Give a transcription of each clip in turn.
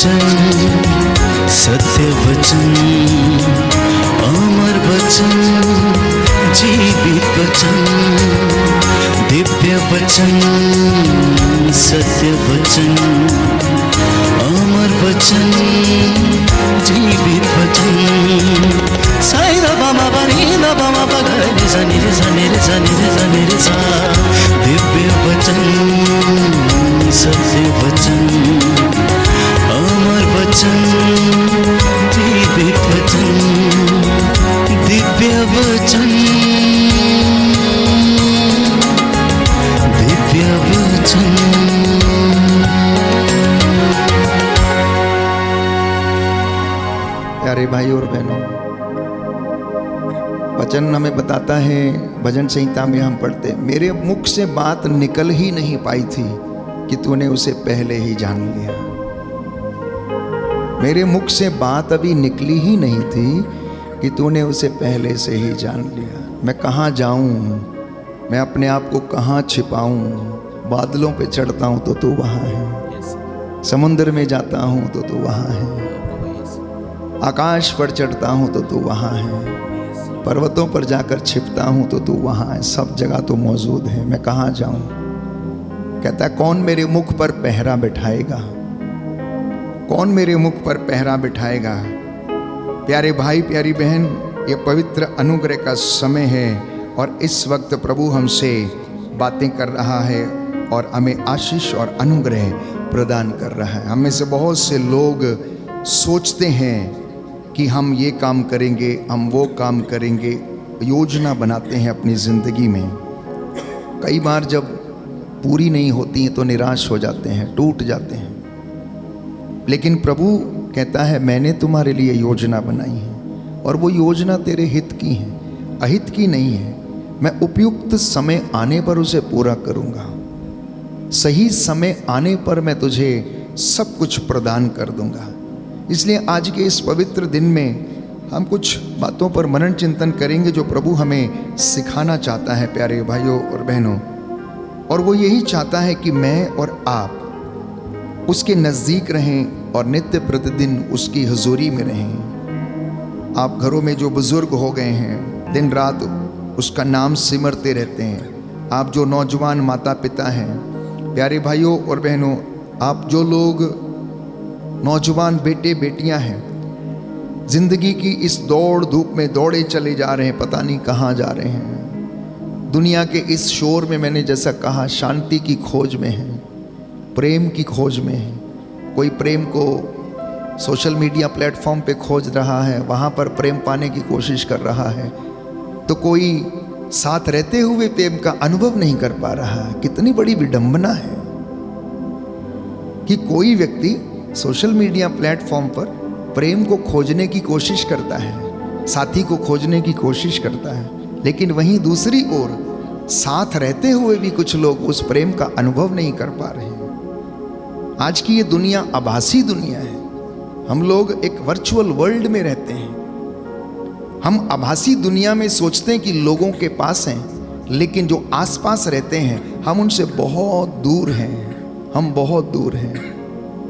वचन, सत्य वचन, अमर वचन, जीवित वचन, दिव्य वचन, सत्य वचन, अमर वचन, जीवित वचन। साई दा बाबा बनी दा बाबा बगरे जनी रे जनी रे जनी रे जनी रे सा। दिव्य वचन, सत्य वचन, अमर वचन, जीवित वचन, दिव्य वचन, दिव्य वचन। प्यारे भाइयों और बहनों, वचन हमें बताता है, भजन संहिता में हम पढ़ते, मेरे मुख से बात निकल ही नहीं पाई थी कि तूने उसे पहले ही जान लिया। मेरे मुख से बात अभी निकली ही नहीं थी कि तूने उसे पहले से ही जान लिया। मैं कहाँ जाऊं, मैं अपने आप को कहाँ छिपाऊं, बादलों पे चढ़ता हूं तो तू वहाँ है, समुद्र में जाता हूं तो तू वहाँ है, आकाश पर चढ़ता हूं तो तू वहाँ है, पर्वतों पर जाकर छिपता हूं तो तू वहाँ है, सब जगह तो मौजूद है। मैं कहाँ जाऊं? कहता है कौन मेरे मुख पर पहरा बिठाएगा, कौन मेरे मुख पर पहरा बिठाएगा। प्यारे भाई प्यारी बहन, ये पवित्र अनुग्रह का समय है और इस वक्त प्रभु हमसे बातें कर रहा है और हमें आशीष और अनुग्रह प्रदान कर रहा है। हम में से बहुत से लोग सोचते हैं कि हम ये काम करेंगे, हम वो काम करेंगे, योजना बनाते हैं अपनी ज़िंदगी में। कई बार जब पूरी नहीं होती हैं तो निराश हो जाते हैं, टूट जाते हैं। लेकिन प्रभु कहता है मैंने तुम्हारे लिए योजना बनाई है और वो योजना तेरे हित की है, अहित की नहीं है। मैं उपयुक्त समय आने पर उसे पूरा करूँगा, सही समय आने पर मैं तुझे सब कुछ प्रदान कर दूँगा। इसलिए आज के इस पवित्र दिन में हम कुछ बातों पर मनन चिंतन करेंगे जो प्रभु हमें सिखाना चाहता है प्यारे भाइयों और बहनों। और वो यही चाहता है कि मैं और आप उसके नज़दीक रहें और नित्य प्रतिदिन उसकी हुजूरी में रहें। आप घरों में जो बुज़ुर्ग हो गए हैं, दिन रात उसका नाम सिमरते रहते हैं। आप जो नौजवान माता पिता हैं, प्यारे भाइयों और बहनों, आप जो लोग नौजवान बेटे बेटियां हैं, जिंदगी की इस दौड़ धूप में दौड़े चले जा रहे हैं, पता नहीं कहाँ जा रहे हैं। दुनिया के इस शोर में मैंने जैसा कहा शांति की खोज में है, प्रेम की खोज में है। कोई प्रेम को सोशल मीडिया प्लेटफॉर्म पे खोज रहा है, वहाँ पर प्रेम पाने की कोशिश कर रहा है, तो कोई साथ रहते हुए प्रेम का अनुभव नहीं कर पा रहा है। कितनी बड़ी विडंबना है कि कोई व्यक्ति सोशल मीडिया प्लेटफॉर्म पर प्रेम को खोजने की कोशिश करता है, साथी को खोजने की कोशिश करता है, लेकिन वहीं दूसरी ओर साथ रहते हुए भी कुछ लोग उस प्रेम का अनुभव नहीं कर पा रहे हैं। आज की ये दुनिया आभासी दुनिया है। हम लोग एक वर्चुअल वर्ल्ड में रहते हैं। हम आभासी दुनिया में सोचते हैं कि लोगों के पास हैं, लेकिन जो आसपास रहते हैं हम उनसे बहुत दूर हैं, हम बहुत दूर हैं।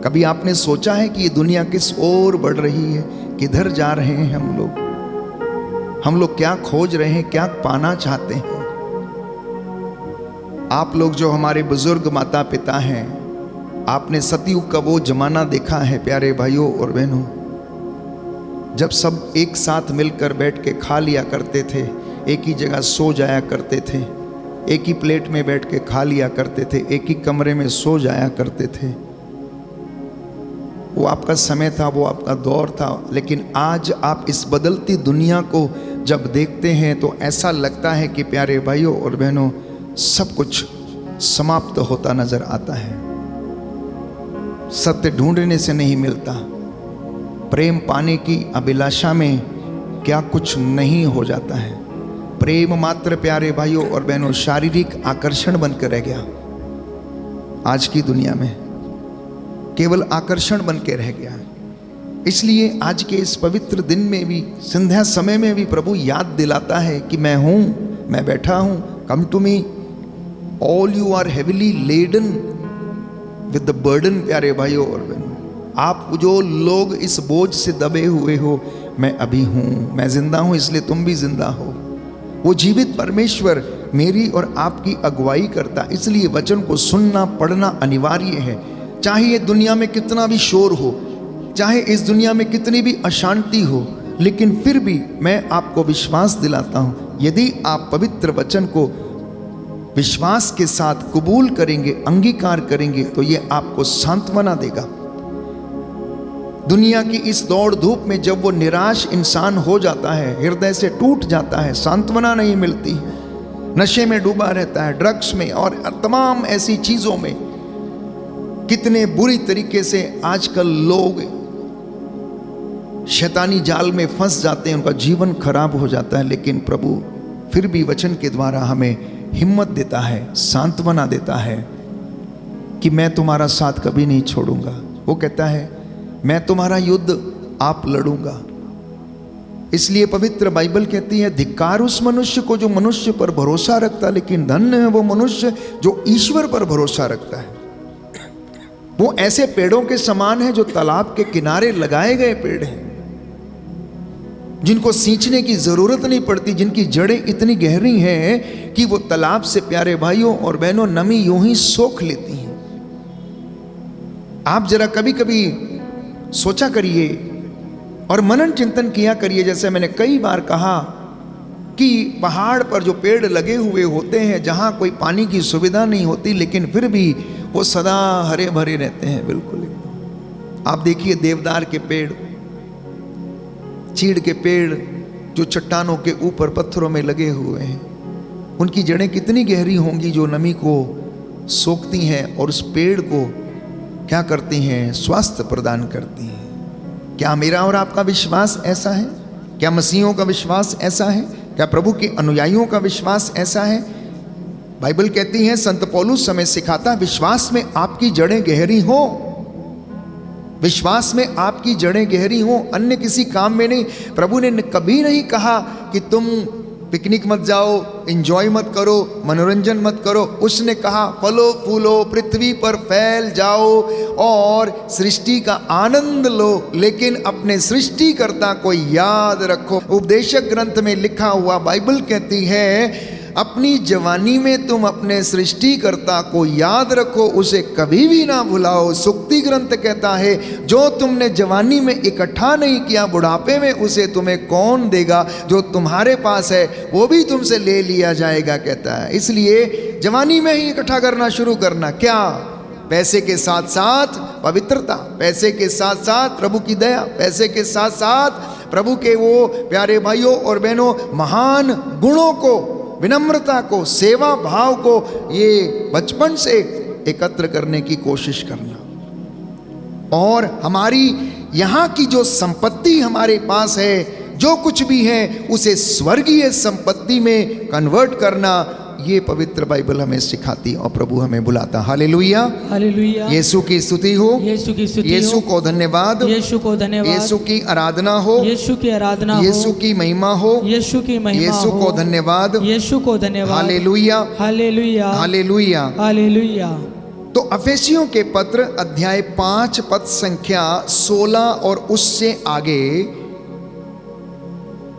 कभी आपने सोचा है कि ये दुनिया किस ओर बढ़ रही है, किधर जा रहे हैं हम लोग क्या खोज रहे हैं, क्या पाना चाहते हैं? आप लोग जो हमारे बुजुर्ग माता पिता हैं, आपने सतयुग का वो जमाना देखा है प्यारे भाइयों और बहनों, जब सब एक साथ मिलकर बैठ के खा लिया करते थे, एक ही जगह सो जाया करते थे, एक ही प्लेट में बैठ के खा लिया करते थे, एक ही कमरे में सो जाया करते थे। वो आपका समय था, वो आपका दौर था। लेकिन आज आप इस बदलती दुनिया को जब देखते हैं तो ऐसा लगता है कि प्यारे भाइयों और बहनों, सब कुछ समाप्त होता नजर आता है। सत्य ढूंढने से नहीं मिलता, प्रेम पाने की अभिलाषा में क्या कुछ नहीं हो जाता है। प्रेम मात्र प्यारे भाइयों और बहनों शारीरिक आकर्षण बनकर रह गया। आज की दुनिया में केवल आकर्षण बन के रह गया है। इसलिए आज के इस पवित्र दिन में भी, संध्या समय में भी प्रभु याद दिलाता है कि मैं हूँ, मैं बैठा हूँ, come to me all you are heavily laden with the burden. प्यारे भाइयों और बहनों, आप जो लोग इस बोझ से दबे हुए हो, मैं अभी हूँ, मैं जिंदा हूँ इसलिए तुम भी जिंदा हो। वो जीवित परमेश्वर मेरी और आपकी अगुवाई करता, इसलिए वचन को सुनना पढ़ना अनिवार्य है। चाहे ये दुनिया में कितना भी शोर हो, चाहे इस दुनिया में कितनी भी अशांति हो, लेकिन फिर भी मैं आपको विश्वास दिलाता हूँ, यदि आप पवित्र वचन को विश्वास के साथ कबूल करेंगे, अंगीकार करेंगे, तो ये आपको सांत्वना देगा। दुनिया की इस दौड़ धूप में जब वो निराश इंसान हो जाता है, हृदय से टूट जाता है, सांत्वना नहीं मिलती है, नशे में डूबा रहता है, ड्रग्स में और तमाम ऐसी चीजों में, कितने बुरी तरीके से आजकल लोग शैतानी जाल में फंस जाते हैं, उनका जीवन खराब हो जाता है। लेकिन प्रभु फिर भी वचन के द्वारा हमें हिम्मत देता है, सांत्वना देता है कि मैं तुम्हारा साथ कभी नहीं छोड़ूंगा। वो कहता है मैं तुम्हारा युद्ध आप लड़ूंगा। इसलिए पवित्र बाइबल कहती है, धिक्कार उस मनुष्य को जो मनुष्य पर भरोसा रखता, लेकिन धन्य है वो मनुष्य जो ईश्वर पर भरोसा रखता है। वो ऐसे पेड़ों के समान है जो तालाब के किनारे लगाए गए पेड़ हैं, जिनको सींचने की जरूरत नहीं पड़ती, जिनकी जड़ें इतनी गहरी हैं कि वो तालाब से, प्यारे भाइयों और बहनों, नमी यूं ही सोख लेती हैं। आप जरा कभी कभी सोचा करिए और मनन चिंतन किया करिए, जैसे मैंने कई बार कहा कि पहाड़ पर जो पेड़ लगे हुए होते हैं, जहां कोई पानी की सुविधा नहीं होती, लेकिन फिर भी वो सदा हरे भरे रहते हैं। बिल्कुल आप देखिए देवदार के पेड़, चीड़ के पेड़ जो चट्टानों के ऊपर पत्थरों में लगे हुए हैं, उनकी जड़ें कितनी गहरी होंगी जो नमी को सोखती हैं और उस पेड़ को क्या करती हैं, स्वास्थ्य प्रदान करती हैं। क्या मेरा और आपका विश्वास ऐसा है? क्या मसीहों का विश्वास ऐसा है? क्या प्रभु के अनुयायियों का विश्वास ऐसा है? बाइबल कहती है, संत पौलुस हमें सिखाता, विश्वास में आपकी जड़ें गहरी हो, विश्वास में आपकी जड़ें गहरी हो, अन्य किसी काम में नहीं। प्रभु ने कभी नहीं कहा कि तुम पिकनिक मत जाओ, एंजॉय मत करो, मनोरंजन मत करो। उसने कहा फलो फूलो, पृथ्वी पर फैल जाओ और सृष्टि का आनंद लो, लेकिन अपने सृष्टिकर्ता को याद रखो। उपदेशक ग्रंथ में लिखा हुआ बाइबल कहती है, अपनी जवानी में तुम अपने सृष्टिकर्ता को याद रखो, उसे कभी भी ना भुलाओ। सुक्ति ग्रंथ कहता है, जो तुमने जवानी में इकट्ठा नहीं किया, बुढ़ापे में उसे तुम्हें कौन देगा? जो तुम्हारे पास है वो भी तुमसे ले लिया जाएगा, कहता है। इसलिए जवानी में ही इकट्ठा करना शुरू करना। क्या? पैसे के साथ साथ पवित्रता, पैसे के साथ साथ प्रभु की दया, पैसे के साथ साथ प्रभु के वो प्यारे भाइयों और बहनों महान गुणों को, विनम्रता को, सेवा भाव को, ये बचपन से एकत्र करने की कोशिश करना। और हमारी यहाँ की जो संपत्ति हमारे पास है, जो कुछ भी है, उसे स्वर्गीय संपत्ति में कन्वर्ट करना, ये पवित्र बाइबल हमें सिखाती और प्रभु हमें बुलाता। Hallelujah, hallelujah. यीशु की स्तुति हो, यीशु की स्तुति हो, यीशु को धन्यवाद, यीशु को धन्यवाद, यीशु की आराधना हो, यीशु की आराधना हो, यीशु की महिमा हो, यीशु की महिमा यीशु हो, को धन्यवाद, यीशु को धन्यवाद। Hallelujah, hallelujah, hallelujah, hallelujah. तो अफेसियों के पत्र अध्याय 5 पद संख्या 16 और उससे आगे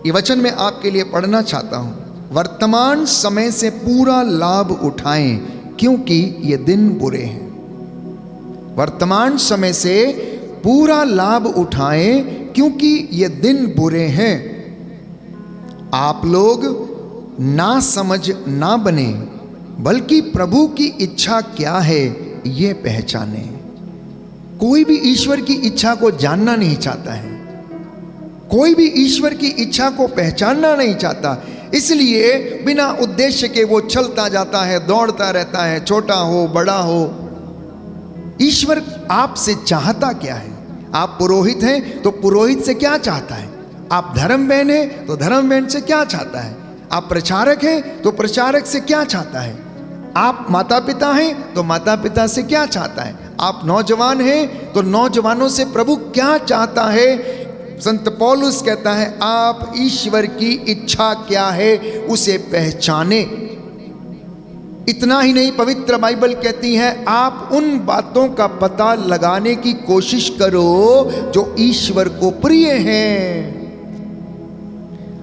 ये वचन मैं आपके लिए पढ़ना चाहता हूं। वर्तमान समय से पूरा लाभ उठाएं, क्योंकि ये दिन बुरे हैं। वर्तमान समय से पूरा लाभ उठाएं, क्योंकि ये दिन बुरे हैं। आप लोग ना समझ ना बने, बल्कि प्रभु की इच्छा क्या है ये पहचाने। कोई भी ईश्वर की इच्छा को जानना नहीं चाहता है, कोई भी ईश्वर की इच्छा को पहचानना नहीं चाहता, इसलिए बिना उद्देश्य के वो चलता जाता है, दौड़ता रहता है, छोटा हो बड़ा हो। ईश्वर आपसे चाहता क्या है? आप पुरोहित हैं तो पुरोहित से क्या चाहता है? आप धर्म बहन हैं तो धर्म बहन से क्या चाहता है? आप प्रचारक हैं तो प्रचारक से क्या चाहता है? आप माता पिता हैं तो माता पिता से क्या चाहता है? आप नौजवान हैं तो नौजवानों से प्रभु क्या चाहता है? संत पौलुस कहता है, आप ईश्वर की इच्छा क्या है उसे पहचाने। इतना ही नहीं, पवित्र बाइबल कहती है आप उन बातों का पता लगाने की कोशिश करो जो ईश्वर को प्रिय हैं।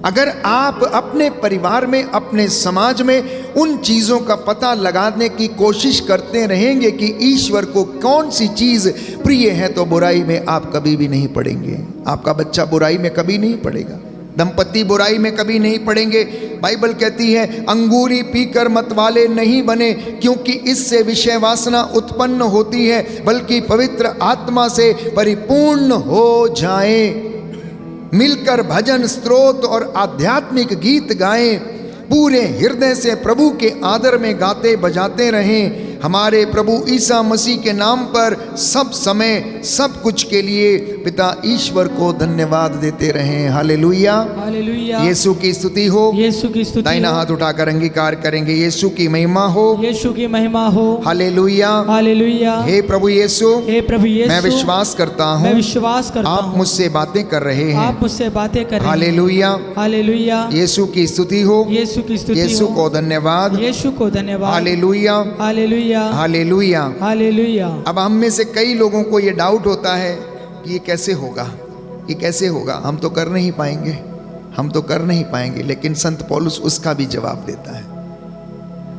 अगर आप अपने परिवार में, अपने समाज में उन चीज़ों का पता लगाने की कोशिश करते रहेंगे कि ईश्वर को कौन सी चीज़ प्रिय है, तो बुराई में आप कभी भी नहीं पड़ेंगे। आपका बच्चा बुराई में कभी नहीं पड़ेगा, दंपति बुराई में कभी नहीं पड़ेंगे। बाइबल कहती है अंगूरी पीकर मतवाले नहीं बने, क्योंकि इससे विषय वासना उत्पन्न होती है, बल्कि पवित्र आत्मा से परिपूर्ण हो जाएं। मिलकर भजन, स्तोत्र और आध्यात्मिक गीत गाएं, पूरे हृदय से प्रभु के आदर में गाते बजाते रहें। हमारे प्रभु ईसा मसीह के नाम पर सब समय सब कुछ के लिए पिता ईश्वर को धन्यवाद देते रहें। Hallelujah, hallelujah. यीशु की स्तुति हो। यीशु की स्तुति दाहिना हो। हाथ उठाकर अंगीकार करेंगे, यीशु की महिमा हो। यीशु की महिमा हो। Hallelujah, hallelujah. हे प्रभु यीशु, हे प्रभु यीशु, मैं विश्वास करता मैं हूँ विश्वास करता आप हूँ मुझसे बातें कर रहे हैं। आप मुझसे बातें कर रहे हैं। Hallelujah, hallelujah. यीशु की स्तुति हो। यीशु की स्तुति यीशु हो। को धन्यवाद। यीशु को धन्यवाद। Hallelujah, hallelujah. हालेलुया। हालेलुया। अब हम में से कई लोगों को ये डाउट होता है कि ये कैसे होगा, ये कैसे होगा, हम तो कर नहीं पाएंगे, हम तो कर नहीं पाएंगे। लेकिन संत पौलुस उसका भी जवाब देता है।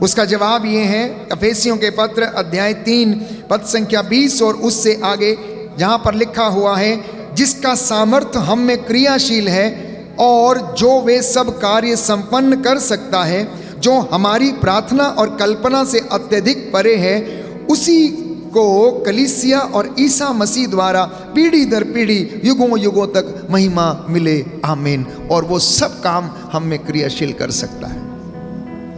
उसका जवाब ये है, एफेसियों के पत्र अध्याय 3 पद संख्या 20 और उससे आगे, जहां पर लिखा हुआ है जिसका सामर्थ्य हम में क्रियाशील है और जो वे सब कार्य संपन्न कर सकता है जो हमारी प्रार्थना और कल्पना से अत्यधिक परे है, उसी को कलीसिया और ईसा मसीह द्वारा पीढ़ी दर पीढ़ी युगों युगों तक महिमा मिले, आमीन। और वो सब काम हम में क्रियाशील कर सकता है।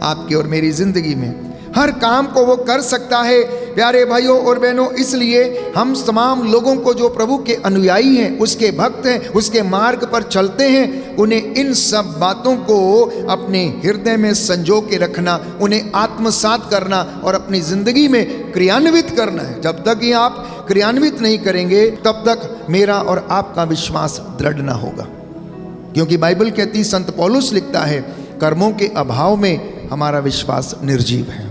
आपकी और मेरी जिंदगी में हर काम को वो कर सकता है। प्यारे भाइयों और बहनों, इसलिए हम तमाम लोगों को जो प्रभु के अनुयायी हैं, उसके भक्त हैं, उसके मार्ग पर चलते हैं, उन्हें इन सब बातों को अपने हृदय में संजो के रखना, उन्हें आत्मसात करना और अपनी जिंदगी में क्रियान्वित करना है। जब तक ये आप क्रियान्वित नहीं करेंगे तब तक मेरा और आपका विश्वास दृढ़ ना होगा। क्योंकि बाइबल कहती, संत पौलुस लिखता है, कर्मों के अभाव में हमारा विश्वास निर्जीव है।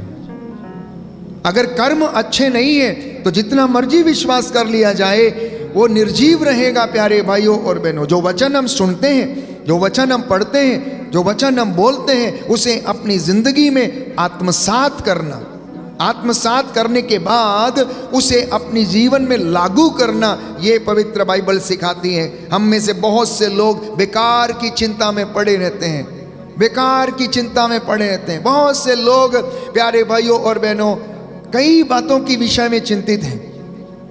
अगर कर्म अच्छे नहीं है तो जितना मर्जी विश्वास कर लिया जाए वो निर्जीव रहेगा। प्यारे भाइयों और बहनों, जो वचन हम सुनते हैं, जो वचन हम पढ़ते हैं, जो वचन हम बोलते हैं, उसे अपनी जिंदगी में आत्मसात करना, आत्मसात करने के बाद उसे अपनी जीवन में लागू करना, ये पवित्र बाइबल सिखाती है। हम में से बहुत से लोग बेकार की चिंता में पड़े रहते हैं, बेकार की चिंता में पड़े रहते हैं। बहुत से लोग प्यारे भाइयों और बहनों कई बातों की विषय में चिंतित हैं।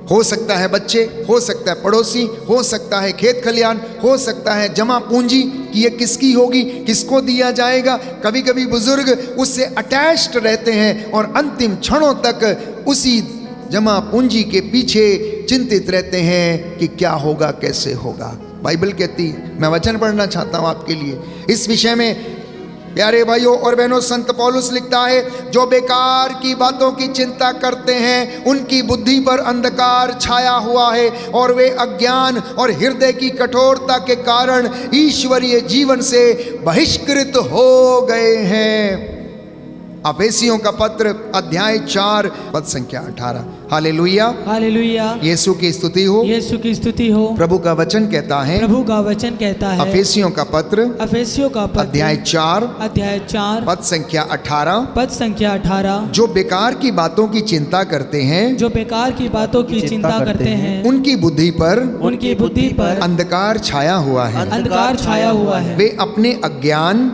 हो सकता है बच्चे, हो सकता है पड़ोसी, हो सकता है खेत खलियान, हो सकता है जमा पूंजी कि ये किसकी होगी, किसको दिया जाएगा। कभी कभी बुजुर्ग उससे अटैच्ड रहते हैं और अंतिम क्षणों तक उसी जमा पूंजी के पीछे चिंतित रहते हैं कि क्या होगा, कैसे होगा। बाइबल कहती, मैं वचन पढ़ना चाहता हूं आपके लिए इस विषय में। प्यारे भाइयों और बहनों, संत पौलुस लिखता है, जो बेकार की बातों की चिंता करते हैं उनकी बुद्धि पर अंधकार छाया हुआ है और वे अज्ञान और हृदय की कठोरता के कारण ईश्वरीय जीवन से बहिष्कृत हो गए हैं। एफेसियों का पत्र अध्याय 4 पद संख्या 18। Hallelujah, hallelujah. यीशु की स्तुति हो। यीशु की स्तुति हो। प्रभु का वचन कहता है, प्रभु का वचन कहता है, एफेसियों का पत्र एफेसियों का पत्र अध्याय 4 पद संख्या 18, जो बेकार की बातों की चिंता करते हैं, जो बेकार की बातों की चिंता करते हैं, उनकी बुद्धि पर अंधकार छाया हुआ है। अंधकार छाया हुआ है। वे अपने अज्ञान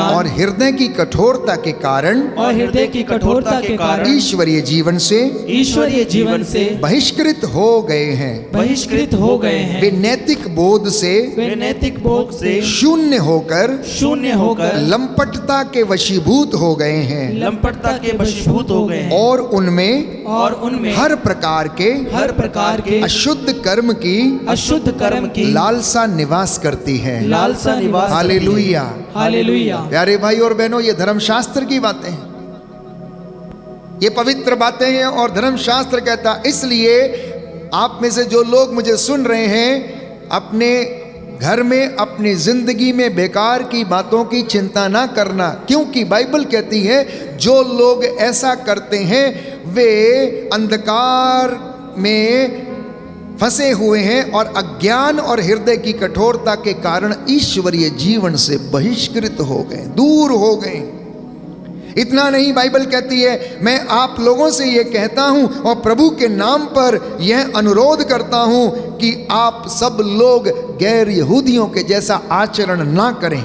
और हृदय की कठोरता के कारण ईश्वरीय जीवन से बहिष्कृत हो गए हैं। वे नैतिक बोध से शून्य होकर लंपटता के वशीभूत हो गए हैं। और उनमें हर प्रकार के अशुद्ध कर्म की लालसा निवास करती है। Hallelujah, hallelujah. प्यारे भाई और बहनों, ये धर्मशास्त्र की बातें हैं, ये पवित्र बातें हैं और धर्मशास्त्र कहता। इसलिए आप में से जो लोग मुझे सुन रहे हैं, अपने घर में अपनी जिंदगी में बेकार की बातों की चिंता ना करना, क्योंकि बाइबल कहती है जो लोग ऐसा करते हैं वे अंधकार में फंसे हुए हैं और अज्ञान और हृदय की कठोरता के कारण ईश्वरीय जीवन से बहिष्कृत हो गए, दूर हो गए। इतना नहीं, बाइबल कहती है मैं आप लोगों से यह कहता हूं और प्रभु के नाम पर यह अनुरोध करता हूं कि आप सब लोग गैर यहूदियों के जैसा आचरण ना करें,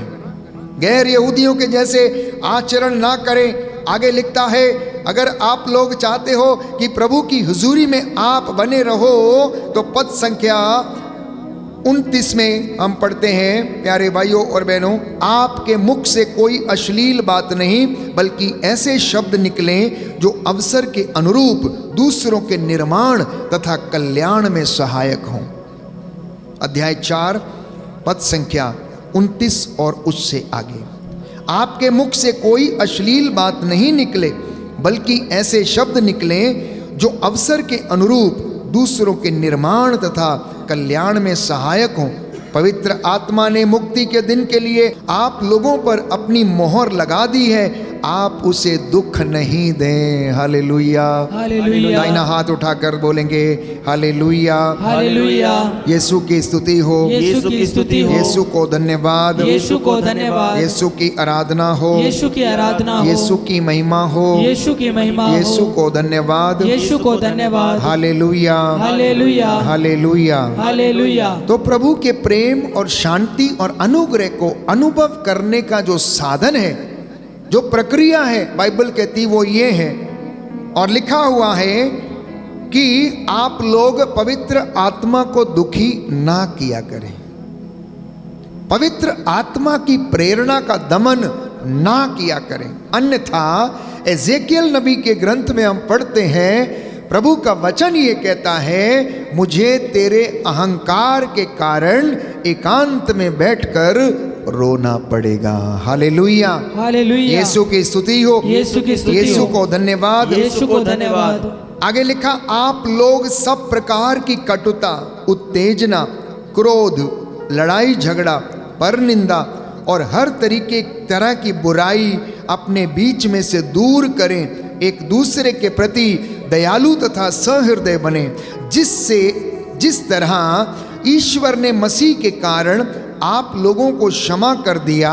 गैर यहूदियों के जैसे आचरण ना करें। आगे लिखता है अगर आप लोग चाहते हो कि प्रभु की हुजूरी में आप बने रहो तो पद संख्या 29 में हम पढ़ते हैं, प्यारे भाइयों और बहनों, आपके मुख से कोई अश्लील बात नहीं बल्कि ऐसे शब्द निकलें जो अवसर के अनुरूप दूसरों के निर्माण तथा कल्याण में सहायक हों। अध्याय 4 पद संख्या 29 और उससे आगे, आपके मुख से कोई अश्लील बात नहीं निकले बल्कि ऐसे शब्द निकलें जो अवसर के अनुरूप दूसरों के निर्माण तथा कल्याण में सहायक हों। पवित्र आत्मा ने मुक्ति के दिन के लिए आप लोगों पर अपनी मोहर लगा दी है, आप उसे दुख नहीं दें। Hallelujah, hallelujah. दाहिना हाथ उठाकर बोलेंगे हालेलुया, हालेलुया। यीशु की स्तुति हो, यीशु की स्तुति हो, यीशु को धन्यवाद, यीशु को धन्यवाद, यीशु की आराधना हो, यीशु की आराधना हो, यीशु की महिमा हो, यीशु की महिमा हो, यीशु को धन्यवाद, यीशु को धन्यवाद। Hallelujah, hallelujah, hallelujah. हालेलुया। तो प्रभु के प्रेम और शांति और अनुग्रह को अनुभव करने का जो साधन है, जो प्रक्रिया है, बाइबल कहती वो ये है। और लिखा हुआ है कि आप लोग पवित्र आत्मा को दुखी ना किया करें, पवित्र आत्मा की प्रेरणा का दमन ना किया करें, अन्यथा एजेकियल नबी के ग्रंथ में हम पढ़ते हैं प्रभु का वचन ये कहता है मुझे तेरे अहंकार के कारण एकांत में बैठकर रोना पड़ेगा। Hallelujah, hallelujah. यीशु की स्तुति हो, यीशु की स्तुति यीशु हो, को धन्यवाद, यीशु को धन्यवाद। आगे लिखा आप लोग सब प्रकार की कटुता, उत्तेजना, क्रोध, लड़ाई झगड़ा, परनिंदा और हर तरीके तरह की बुराई अपने बीच में से दूर करें, एक दूसरे के प्रति दयालु तथा सहृदय बने, जिस तरह ईश्वर ने मसीह के कारण आप लोगों को क्षमा कर दिया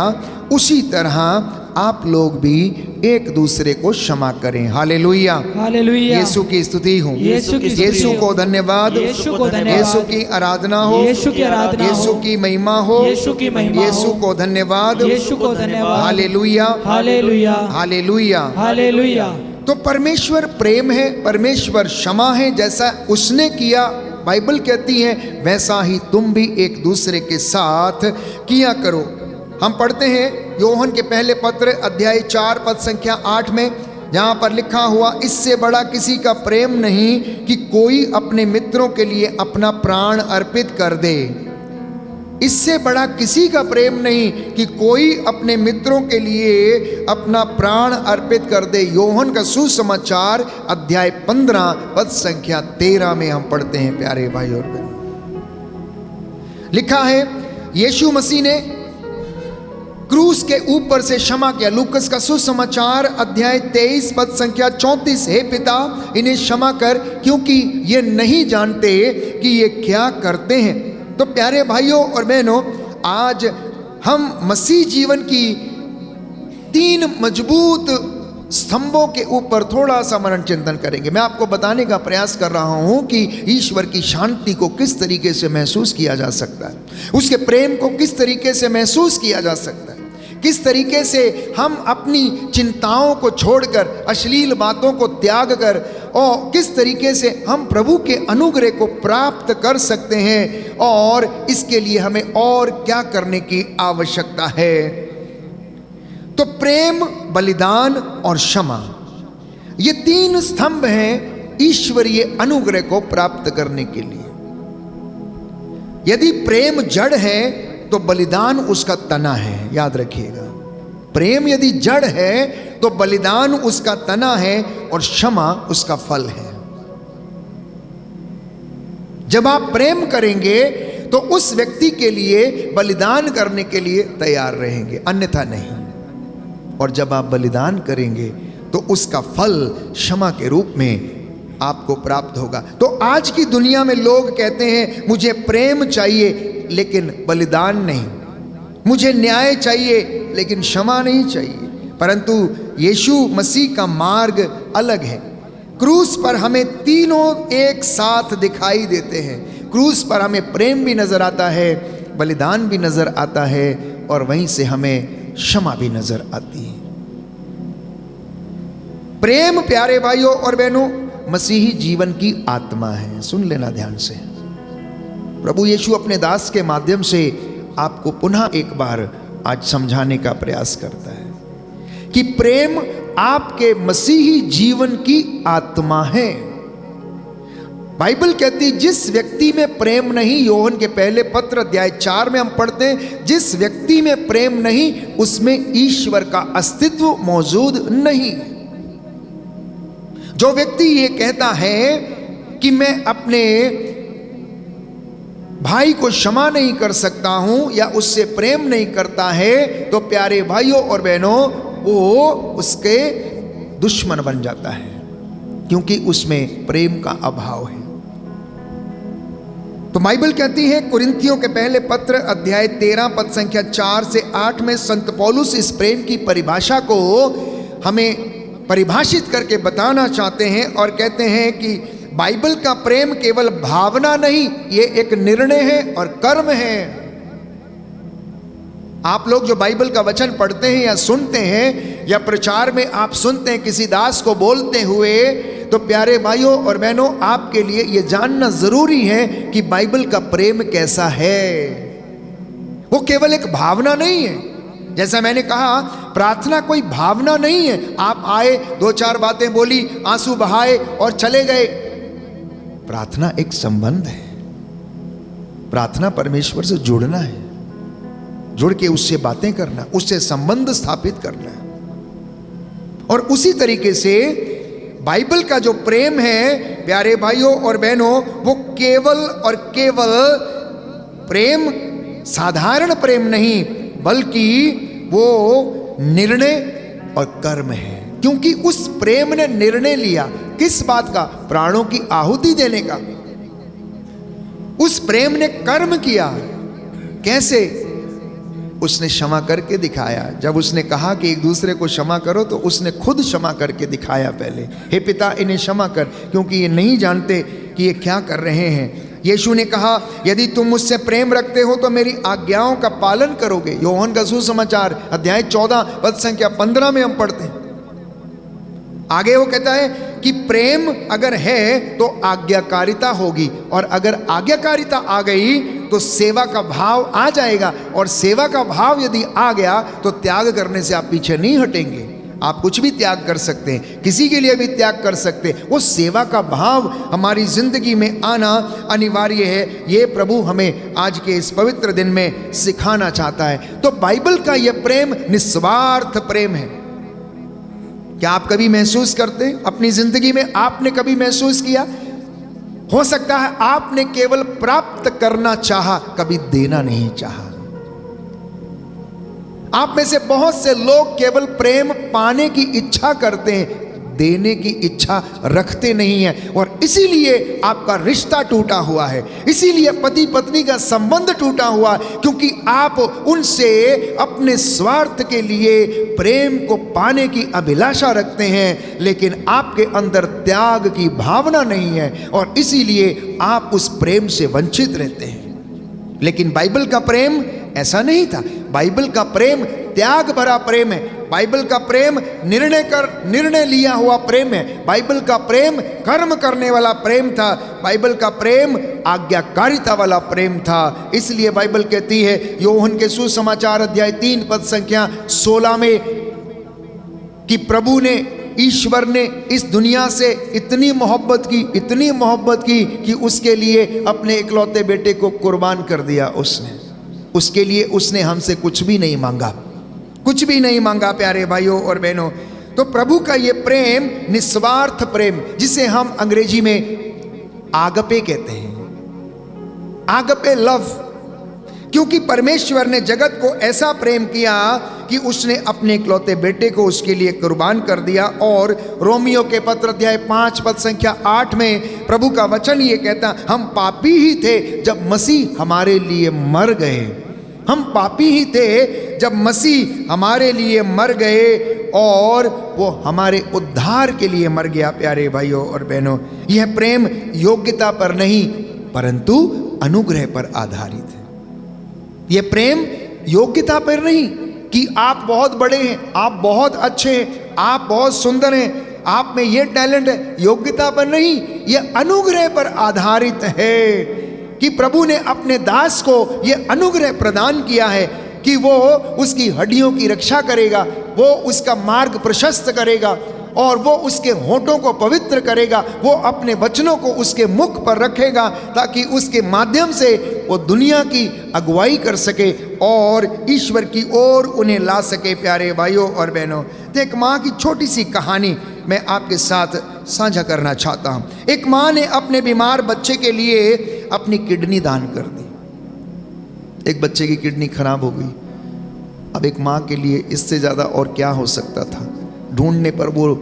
उसी तरह आप लोग भी एक दूसरे को क्षमा करें। Hallelujah, hallelujah. यीशु की स्तुति हो, यीशु की स्तुति यीशु हो, को धन्यवाद, यीशु को धन्यवाद, यीशु की आराधना हो, यीशु की आराधना हो, यीशु की महिमा हो, यीशु की महिमा हो, यीशु को धन्यवाद, यीशु को धन्यवाद। Hallelujah, hallelujah, hallelujah. हालेलुया। तो परमेश्वर प्रेम है, परमेश्वर क्षमा है, जैसा उसने किया बाइबल कहती है वैसा ही तुम भी एक दूसरे के साथ किया करो। हम पढ़ते हैं योहन के पहले पत्र अध्याय 4 पद संख्या 8 में, जहाँ पर लिखा हुआ इससे बड़ा किसी का प्रेम नहीं कि कोई अपने मित्रों के लिए अपना प्राण अर्पित कर दे। इससे बड़ा किसी का प्रेम नहीं कि कोई अपने मित्रों के लिए अपना प्राण अर्पित कर दे। योहन का सुसमाचार अध्याय 15 पद संख्या 13 में हम पढ़ते हैं, प्यारे भाई और बहनों, लिखा है यीशु मसीह ने क्रूस के ऊपर से क्षमा किया। लूकस का सुसमाचार अध्याय 23 पद संख्या 34, हे पिता इन्हें क्षमा कर क्योंकि ये नहीं जानते कि ये क्या करते हैं। तो प्यारे भाइयों और बहनों, आज हम मसीह जीवन की 3 मजबूत स्तंभों के ऊपर थोड़ा सा मनन चिंतन करेंगे। मैं आपको बताने का प्रयास कर रहा हूं कि ईश्वर की शांति को किस तरीके से महसूस किया जा सकता है, उसके प्रेम को किस तरीके से महसूस किया जा सकता है, किस तरीके से हम अपनी चिंताओं को छोड़कर, अश्लील बातों को त्याग कर, और किस तरीके से हम प्रभु के अनुग्रह को प्राप्त कर सकते हैं, और इसके लिए हमें और क्या करने की आवश्यकता है। तो प्रेम, बलिदान और क्षमा, ये 3 स्तंभ हैं ईश्वरीय अनुग्रह को प्राप्त करने के लिए। यदि प्रेम जड़ है तो बलिदान उसका तना है, याद रखिएगा। प्रेम यदि जड़ है तो बलिदान उसका तना है और क्षमा उसका फल है। जब आप प्रेम करेंगे तो उस व्यक्ति के लिए बलिदान करने के लिए तैयार रहेंगे, अन्यथा नहीं। और जब आप बलिदान करेंगे तो उसका फल क्षमा के रूप में आपको प्राप्त होगा। तो आज की दुनिया में लोग कहते हैं मुझे प्रेम चाहिए लेकिन बलिदान नहीं, मुझे न्याय चाहिए लेकिन क्षमा नहीं चाहिए। परंतु यीशु मसीह का मार्ग अलग है। क्रूस पर हमें तीनों एक साथ दिखाई देते हैं। क्रूस पर हमें प्रेम भी नजर आता है, बलिदान भी नजर आता है, और वहीं से हमें क्षमा भी नजर आती है। प्रेम प्यारे भाइयों और बहनों मसीही जीवन की आत्मा है। सुन लेना ध्यान से। प्रभु यीशु अपने दास के माध्यम से आपको पुनः एक बार आज समझाने का प्रयास करता है कि प्रेम आपके मसीही जीवन की आत्मा है। बाइबल कहती है जिस व्यक्ति में प्रेम नहीं, योहन के पहले पत्र अध्याय 4 में हम पढ़ते हैं, जिस व्यक्ति में प्रेम नहीं उसमें ईश्वर का अस्तित्व मौजूद नहीं। जो व्यक्ति ये कहता है कि मैं अपने भाई को क्षमा नहीं कर सकता हूं या उससे प्रेम नहीं करता है, तो प्यारे भाइयों और बहनों वो उसके दुश्मन बन जाता है, क्योंकि उसमें प्रेम का अभाव है। तो बाइबल कहती है कुरिन्थियों के पहले पत्र अध्याय 13 पद संख्या 4 से 8 में संत पौलुस इस प्रेम की परिभाषा को हमें परिभाषित करके बताना चाहते हैं और कहते हैं कि बाइबल का प्रेम केवल भावना नहीं, ये एक निर्णय है और कर्म है। आप लोग जो बाइबल का वचन पढ़ते हैं या सुनते हैं या प्रचार में आप सुनते हैं किसी दास को बोलते हुए, तो प्यारे भाइयों और बहनों आपके लिए यह जानना जरूरी है कि बाइबल का प्रेम कैसा है। वो केवल एक भावना नहीं है। जैसा मैंने कहा, प्रार्थना कोई भावना नहीं है। आप आए, 2-4 बातें बोली, आंसू बहाए और चले गए। प्रार्थना एक संबंध है। प्रार्थना परमेश्वर से जुड़ना है, जुड़ के उससे बातें करना, उससे संबंध स्थापित करना। और उसी तरीके से बाइबल का जो प्रेम है प्यारे भाइयों और बहनों, वो केवल और केवल प्रेम, साधारण प्रेम नहीं, बल्कि वो निर्णय और कर्म है। क्योंकि उस प्रेम ने निर्णय लिया किस बात का? प्राणों की आहुति देने का। उस प्रेम ने कर्म किया। कैसे? उसने क्षमा करके दिखाया। जब उसने कहा कि एक दूसरे को क्षमा करो, तो उसने खुद क्षमा करके दिखाया पहले। हे पिता, इन्हें क्षमा कर, क्योंकि ये नहीं जानते कि ये क्या कर रहे हैं। यीशु ने कहा, यदि तुम मुझसे प्रेम रखते हो तो मेरी आज्ञाओं का पालन करोगे। योहन का सुसमाचार अध्याय 14 पद संख्या 15 में हम पढ़ते हैं। आगे वो कहता है कि प्रेम अगर है तो आज्ञाकारिता होगी, और अगर आज्ञाकारिता आ गई तो सेवा का भाव आ जाएगा, और सेवा का भाव यदि आ गया तो त्याग करने से आप पीछे नहीं हटेंगे। आप कुछ भी त्याग कर सकते हैं, किसी के लिए भी त्याग कर सकते हैं। वो सेवा का भाव हमारी जिंदगी में आना अनिवार्य है। ये प्रभु हमें आज के इस पवित्र दिन में सिखाना चाहता है। तो बाइबल का यह प्रेम निस्वार्थ प्रेम है। क्या आप कभी महसूस करते हैं अपनी जिंदगी में? आपने कभी महसूस किया? हो सकता है आपने केवल प्राप्त करना चाहा, कभी देना नहीं चाहा। आप में से बहुत से लोग केवल प्रेम पाने की इच्छा करते हैं, देने की इच्छा रखते नहीं है, और इसीलिए आपका रिश्ता टूटा हुआ है। इसीलिए पति पत्नी का संबंध टूटा हुआ है, क्योंकि आप उनसे अपने स्वार्थ के लिए प्रेम को पाने की अभिलाषा रखते हैं, लेकिन आपके अंदर त्याग की भावना नहीं है, और इसीलिए आप उस प्रेम से वंचित रहते हैं। लेकिन बाइबल का प्रेम ऐसा नहीं था। बाइबल का प्रेम त्याग भरा प्रेम है। बाइबल का प्रेम निर्णय लिया हुआ प्रेम है। बाइबल का प्रेम कर्म करने वाला प्रेम था। बाइबल का प्रेम आज्ञाकारिता वाला प्रेम था। इसलिए बाइबल कहती है योहन के सुसमाचार अध्याय 3 पद संख्या 16 में कि प्रभु ने, ईश्वर ने इस दुनिया से इतनी मोहब्बत की कि उसके लिए अपने इकलौते बेटे को कुर्बान कर दिया। उसके लिए उसने हमसे कुछ भी नहीं मांगा, कुछ भी नहीं मांगा प्यारे भाइयों और बहनों। तो प्रभु का ये प्रेम निस्वार्थ प्रेम, जिसे हम अंग्रेजी में आगपे कहते हैं, आगपे लव, क्योंकि परमेश्वर ने जगत को ऐसा प्रेम किया कि उसने अपने इकलौते बेटे को उसके लिए कुर्बान कर दिया। और रोमियो के पत्र अध्याय 5 पद संख्या 8 में प्रभु का वचन ये कहता, हम पापी ही थे जब मसीह हमारे लिए मर गए। हम पापी ही थे जब मसीह हमारे लिए मर गए और वो हमारे उद्धार के लिए मर गया। प्यारे भाइयों और बहनों, यह प्रेम योग्यता पर नहीं परंतु अनुग्रह पर आधारित है। यह प्रेम योग्यता पर नहीं कि आप बहुत बड़े हैं, आप बहुत अच्छे हैं, आप बहुत सुंदर हैं, आप में ये टैलेंट है, योग्यता पर नहीं, यह अनुग्रह पर आधारित है कि प्रभु ने अपने दास को यह अनुग्रह प्रदान किया है कि वो उसकी हड्डियों की रक्षा करेगा, वो उसका मार्ग प्रशस्त करेगा और वो उसके होठों को पवित्र करेगा, वो अपने वचनों को उसके मुख पर रखेगा ताकि उसके माध्यम से वो दुनिया की अगुवाई कर सके और ईश्वर की ओर उन्हें ला सके। प्यारे भाइयों और बहनों, तो एक माँ की छोटी सी कहानी मैं आपके साथ साझा करना चाहता हूँ। एक माँ ने अपने बीमार बच्चे के लिए अपनी किडनी दान कर दी। एक बच्चे की किडनी खराब हो गई। अब एक माँ के लिए इससे ज़्यादा और क्या हो सकता था। ढूंढने पर वो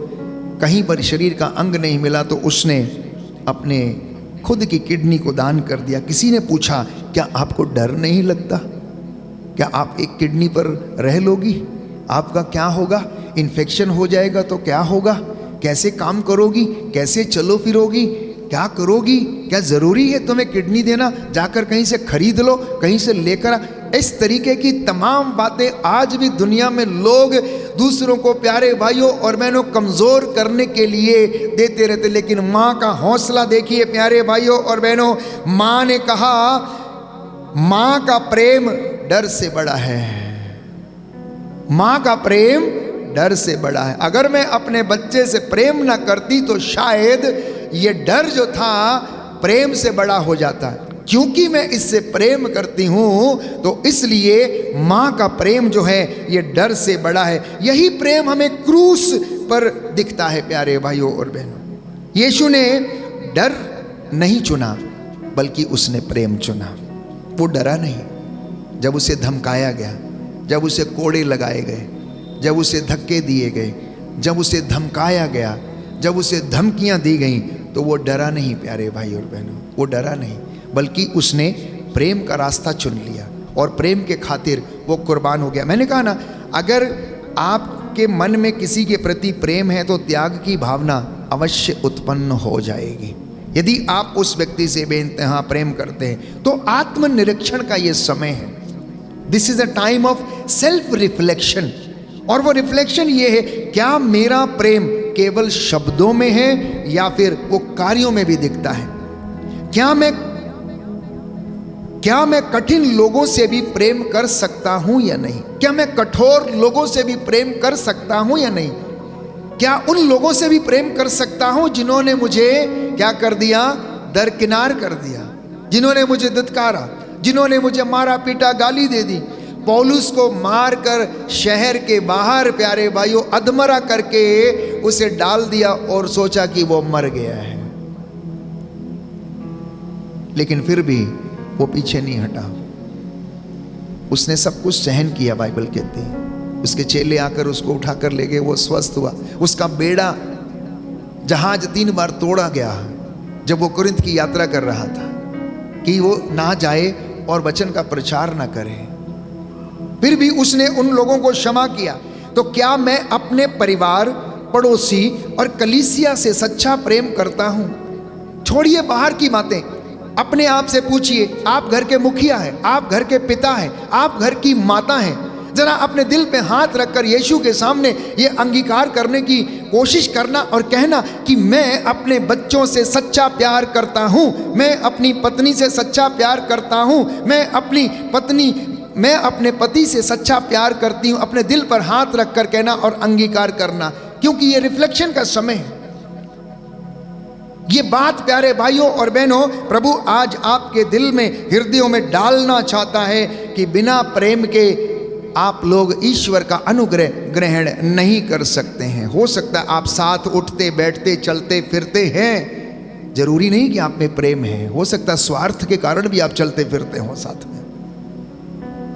कहीं पर शरीर का अंग नहीं मिला तो उसने अपने खुद की किडनी को दान कर दिया। किसी ने पूछा, क्या आपको डर नहीं लगता? क्या आप एक किडनी पर रह लोगी? आपका क्या होगा? इन्फेक्शन हो जाएगा तो क्या होगा? कैसे काम करोगी? कैसे चलो फिरोगी? क्या करोगी? क्या ज़रूरी है तुम्हें किडनी देना? जाकर कहीं से खरीद लो, कहीं से लेकर। इस तरीके की तमाम बातें आज भी दुनिया में लोग दूसरों को, प्यारे भाइयों और बहनों, कमज़ोर करने के लिए देते रहते। लेकिन माँ का हौसला देखिए प्यारे भाइयों और बहनों। माँ ने कहा, माँ का प्रेम डर से बड़ा है। माँ का प्रेम डर से बड़ा है। अगर मैं अपने बच्चे से प्रेम ना करती तो शायद ये डर जो था प्रेम से बड़ा हो जाता। क्योंकि मैं इससे प्रेम करती हूँ तो इसलिए माँ का प्रेम जो है ये डर से बड़ा है। यही प्रेम हमें क्रूस पर दिखता है प्यारे भाइयों और बहनों। यीशु ने डर नहीं चुना बल्कि उसने प्रेम चुना। वो डरा नहीं। जब उसे धमकाया गया, जब उसे कोड़े लगाए गए, जब उसे धक्के दिए गए, जब उसे धमकाया गया, जब उसे धमकियां दी गईं, तो वो डरा नहीं प्यारे भाई और बहनों। वो डरा नहीं बल्कि उसने प्रेम का रास्ता चुन लिया और प्रेम के खातिर वो कुर्बान हो गया। मैंने कहा ना, अगर आपके मन में किसी के प्रति प्रेम है तो त्याग की भावना अवश्य उत्पन्न हो जाएगी। यदि आप उस व्यक्ति से बेइंतहा प्रेम करते हैं तो आत्मनिरीक्षण का ये समय है। This is a time of self reflection. और वो रिफ्लेक्शन ये है, क्या मेरा प्रेम केवल शब्दों में है या फिर वो कार्यों में भी दिखता है? क्या मैं कठिन लोगों से भी प्रेम कर सकता हूं या नहीं? क्या मैं कठोर लोगों से भी प्रेम कर सकता हूं या नहीं? क्या उन लोगों से भी प्रेम कर सकता हूं जिन्होंने मुझे क्या कर दिया? दरकिनार कर दिया, जिन्होंने मुझे धिक्कारा, जिन्होंने मुझे मारा पीटा, गाली दे दी। पौलुस को मारकर शहर के बाहर प्यारे भाइयों अधमरा करके उसे डाल दिया और सोचा कि वो मर गया है, लेकिन फिर भी वो पीछे नहीं हटा। उसने सब कुछ सहन किया। बाइबल कहती है उसके चेले आकर उसको उठाकर ले गए, वो स्वस्थ हुआ। उसका बेड़ा जहाज 3 बार तोड़ा गया जब वो कुरिन्थ की यात्रा कर रहा था कि वो ना जाए और वचन का प्रचार ना करे। फिर भी उसने उन लोगों को क्षमा किया। तो क्या मैं अपने परिवार, पड़ोसी और कलीसिया से सच्चा प्रेम करता हूं? छोड़िए बाहर की बातें, अपने आप से पूछिए। आप घर के मुखिया हैं, आप घर के पिता हैं, आप घर की माता हैं। जरा अपने दिल पे हाथ rखकर यीशु के सामने ये अंगीकार करने की कोशिश करना और कहना कि मैं अपने बच्चों से सच्चा प्यार करता हूं, मैं अपनी पत्नी से सच्चा प्यार करता हूं, मैं अपने पति से सच्चा प्यार करती हूं। अपने दिल पर हाथ रखकर कहना और अंगीकार करना, क्योंकि ये रिफ्लेक्शन का समय है। ये बात प्यारे भाइयों और बहनों प्रभु आज आपके दिल में, हृदयों में डालना चाहता है कि बिना प्रेम के आप लोग ईश्वर का अनुग्रह ग्रहण नहीं कर सकते हैं। हो सकता है आप साथ उठते बैठते चलते फिरते हैं, जरूरी नहीं कि आप में प्रेम है। हो सकता है स्वार्थ के कारण भी आप चलते फिरते हो साथ में।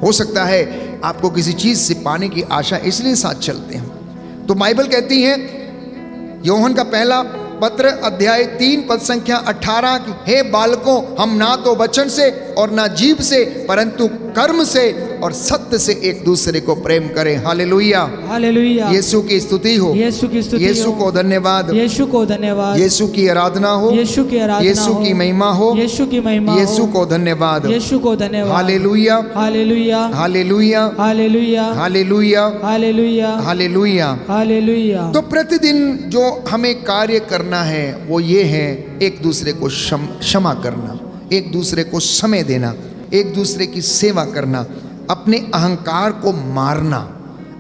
हो सकता है आपको किसी चीज़ से पाने की आशा, इसलिए साथ चलते हैं। तो बाइबल कहती है, यूहन्ना का पहला पत्र अध्याय 3 पद संख्या 18 की, हे बालकों, हम ना तो वचन से और ना जीभ से परंतु कर्म से और सत्य से एक दूसरे को प्रेम करें। Hallelujah, hallelujah. यीशु की स्तुति हो, यीशु की स्तुति यीशु हो। को धन्यवाद, यीशु को धन्यवाद। यीशु की आराधना हो, यीशु की आराधना यीशु हो। की महिमा हो, यीशु की महिमा हो। यीशु को धन्यवाद, यीशु को धन्यवाद। Hallelujah, hallelujah. Hallelujah, hallelujah. Hallelujah, hallelujah. Hallelujah. Hallelujah. तो प्रतिदिन जो हमें कार्य करना है वो ये है, एक दूसरे को क्षमा करना, एक दूसरे को समय देना, एक दूसरे की सेवा करना, अपने अहंकार को मारना,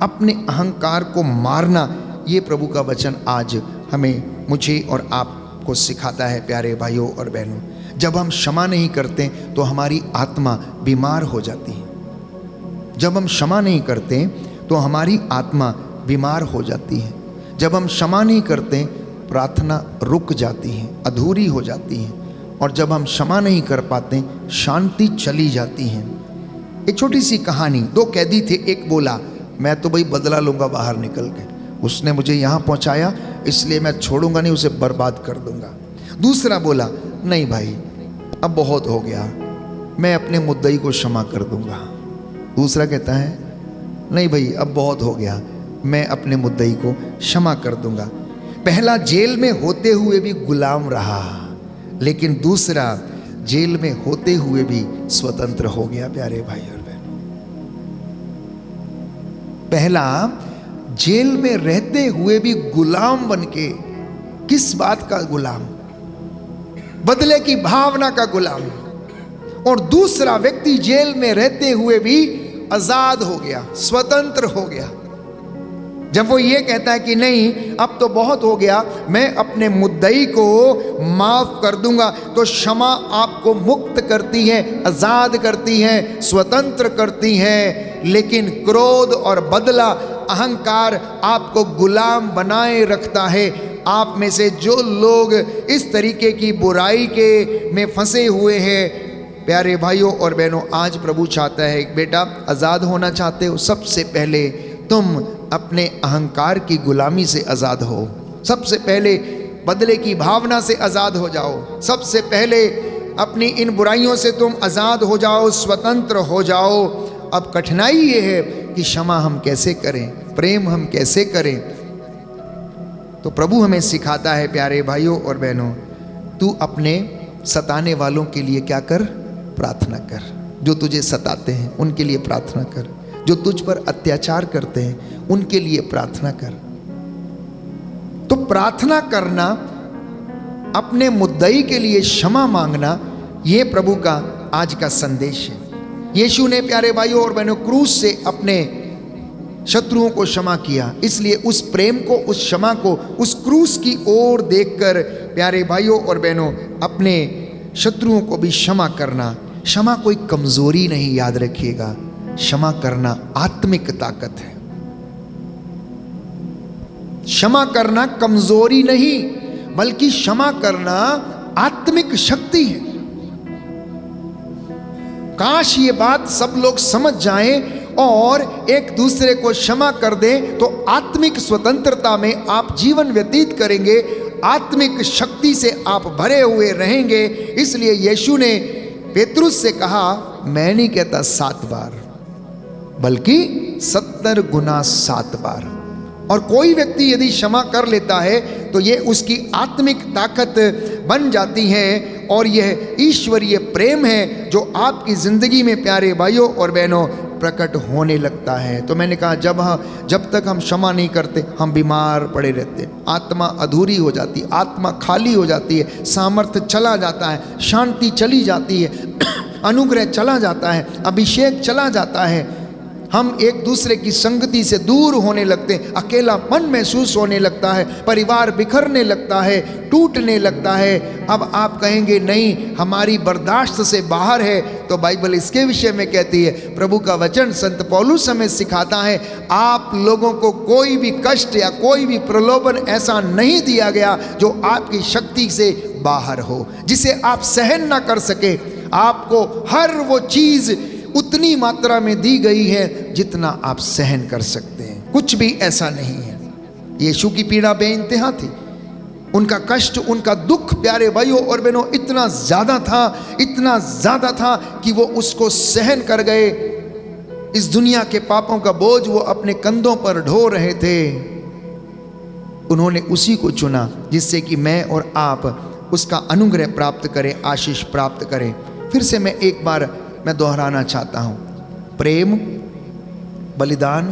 अपने अहंकार को मारना। ये प्रभु का वचन आज हमें, मुझे और आपको सिखाता है प्यारे भाइयों और बहनों। जब हम क्षमा नहीं करते तो हमारी आत्मा बीमार हो जाती है। जब हम क्षमा नहीं करते तो हमारी आत्मा बीमार हो जाती है। जब हम क्षमा नहीं करते प्रार्थना रुक जाती है, अधूरी हो जाती है। और जब हम क्षमा नहीं कर पाते शांति चली जाती है। एक छोटी सी कहानी, 2 कैदी थे। एक बोला, मैं तो भाई बदला लूँगा बाहर निकल के, उसने मुझे यहाँ पहुँचाया इसलिए मैं छोड़ूंगा नहीं, उसे बर्बाद कर दूंगा। दूसरा बोला, नहीं भाई अब बहुत हो गया, मैं अपने मुद्दई को क्षमा कर दूंगा। दूसरा कहता है, नहीं भाई अब बहुत हो गया, मैं अपने मुद्दई को क्षमा कर दूंगा। पहला जेल में होते हुए भी गुलाम रहा, लेकिन दूसरा जेल में होते हुए भी स्वतंत्र हो गया। प्यारे भाई और बहनों, पहला जेल में रहते हुए भी गुलाम बनके, किस बात का गुलाम? बदले की भावना का गुलाम। और दूसरा व्यक्ति जेल में रहते हुए भी आजाद हो गया, स्वतंत्र हो गया। जब वो ये कहता है कि नहीं अब तो बहुत हो गया, मैं अपने मुद्दई को माफ कर दूंगा, तो क्षमा आपको मुक्त करती है, आजाद करती है, स्वतंत्र करती है। लेकिन क्रोध और बदला, अहंकार आपको गुलाम बनाए रखता है। आप में से जो लोग इस तरीके की बुराई के में फंसे हुए हैं, प्यारे भाइयों और बहनों, आज प्रभु चाहता है, बेटा आज़ाद होना चाहते हो, सबसे पहले तुम अपने अहंकार की गुलामी से आज़ाद हो। सबसे पहले बदले की भावना से आज़ाद हो जाओ। सबसे पहले अपनी इन बुराइयों से तुम आज़ाद हो जाओ, स्वतंत्र हो जाओ। अब कठिनाई ये है कि क्षमा हम कैसे करें, प्रेम हम कैसे करें। तो प्रभु हमें सिखाता है, प्यारे भाइयों और बहनों, तू अपने सताने वालों के लिए क्या कर? प्रार्थना कर। जो तुझे सताते हैं उनके लिए प्रार्थना कर। जो तुझ पर अत्याचार करते हैं उनके लिए प्रार्थना कर। तो प्रार्थना करना, अपने मुद्दई के लिए क्षमा मांगना, ये प्रभु का आज का संदेश है। यीशु ने, प्यारे भाइयों और बहनों, क्रूस से अपने शत्रुओं को क्षमा किया। इसलिए उस प्रेम को, उस क्षमा को, उस क्रूस की ओर देखकर, प्यारे भाइयों और बहनों, अपने शत्रुओं को भी क्षमा करना। क्षमा कोई कमजोरी नहीं, याद रखिएगा, क्षमा करना आत्मिक ताकत है। क्षमा करना कमजोरी नहीं, बल्कि क्षमा करना आत्मिक शक्ति है। काश ये बात सब लोग समझ जाएं और एक दूसरे को क्षमा कर दें, तो आत्मिक स्वतंत्रता में आप जीवन व्यतीत करेंगे, आत्मिक शक्ति से आप भरे हुए रहेंगे। इसलिए यीशु ने पेतरुस से कहा, मैं नहीं कहता 7 बार, बल्कि 70 गुना 7 बार। और कोई व्यक्ति यदि क्षमा कर लेता है तो ये उसकी आत्मिक ताकत बन जाती है, और यह ईश्वरीय प्रेम है जो आपकी ज़िंदगी में, प्यारे भाइयों और बहनों, प्रकट होने लगता है। तो मैंने कहा, जब तक हम क्षमा नहीं करते हम बीमार पड़े रहते हैं, आत्मा अधूरी हो जाती है, आत्मा खाली हो जाती है, सामर्थ्य चला जाता है, शांति चली जाती है, अनुग्रह चला जाता है, अभिषेक चला जाता है। हम एक दूसरे की संगति से दूर होने लगते हैं, अकेलापन महसूस होने लगता है, परिवार बिखरने लगता है, टूटने लगता है। अब आप कहेंगे नहीं, हमारी बर्दाश्त से बाहर है, तो बाइबल इसके विषय में कहती है, प्रभु का वचन संत पौलुस हमें सिखाता है, आप लोगों को कोई भी कष्ट या कोई भी प्रलोभन ऐसा नहीं दिया गया जो आपकी शक्ति से बाहर हो, जिसे आप सहन ना कर सके। आपको हर वो चीज़ उतनी मात्रा में दी गई है जितना आप सहन कर सकते हैं, कुछ भी ऐसा नहीं है। यीशु की पीड़ा बेइंतहा थी, उनका कष्ट, उनका दुख प्यारे भाइयों और बहनों इतना ज्यादा था, इतना ज्यादा था कि वो उसको सहन कर गए। इस दुनिया के पापों का बोझ वो अपने कंधों पर ढो रहे थे। उन्होंने उसी को चुना जिससे कि मैं और आप उसका अनुग्रह प्राप्त करें, आशीष प्राप्त करें। फिर से मैं एक बार दोहराना चाहता हूँ, प्रेम, बलिदान,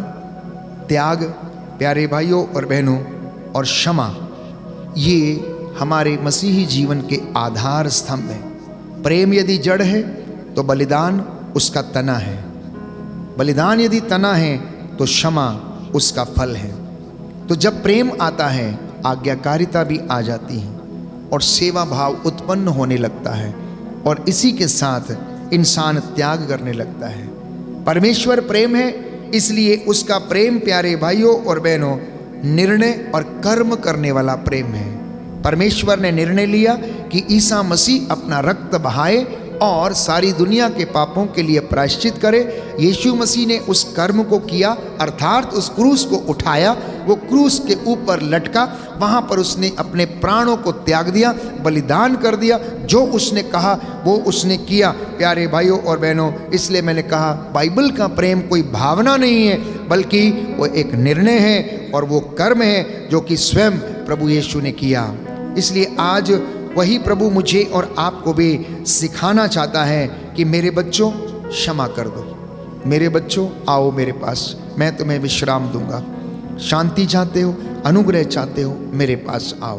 त्याग प्यारे भाइयों और बहनों और क्षमा, ये हमारे मसीही जीवन के आधार स्तंभ हैं। प्रेम यदि जड़ है तो बलिदान उसका तना है, बलिदान यदि तना है तो क्षमा उसका फल है। तो जब प्रेम आता है आज्ञाकारिता भी आ जाती है और सेवा भाव उत्पन्न होने लगता है, और इसी के साथ इंसान त्याग करने लगता है। परमेश्वर प्रेम है, इसलिए उसका प्रेम प्यारे भाइयों और बहनों निर्णय और कर्म करने वाला प्रेम है। परमेश्वर ने निर्णय लिया कि ईसा मसीह अपना रक्त बहाए और सारी दुनिया के पापों के लिए प्रायश्चित करे। यीशु मसीह ने उस कर्म को किया, अर्थात उस क्रूस को उठाया, वो क्रूस के ऊपर लटका, वहाँ पर उसने अपने प्राणों को त्याग दिया, बलिदान कर दिया। जो उसने कहा वो उसने किया प्यारे भाइयों और बहनों। इसलिए मैंने कहा बाइबल का प्रेम कोई भावना नहीं है, बल्कि वो एक निर्णय है और वो कर्म है जो कि स्वयं प्रभु यीशु ने किया। इसलिए आज वही प्रभु मुझे और आपको भी सिखाना चाहता है कि मेरे बच्चों क्षमा कर दो, मेरे बच्चों आओ मेरे पास, मैं तुम्हें विश्राम दूंगा। शांति चाहते हो, अनुग्रह चाहते हो, मेरे पास आओ।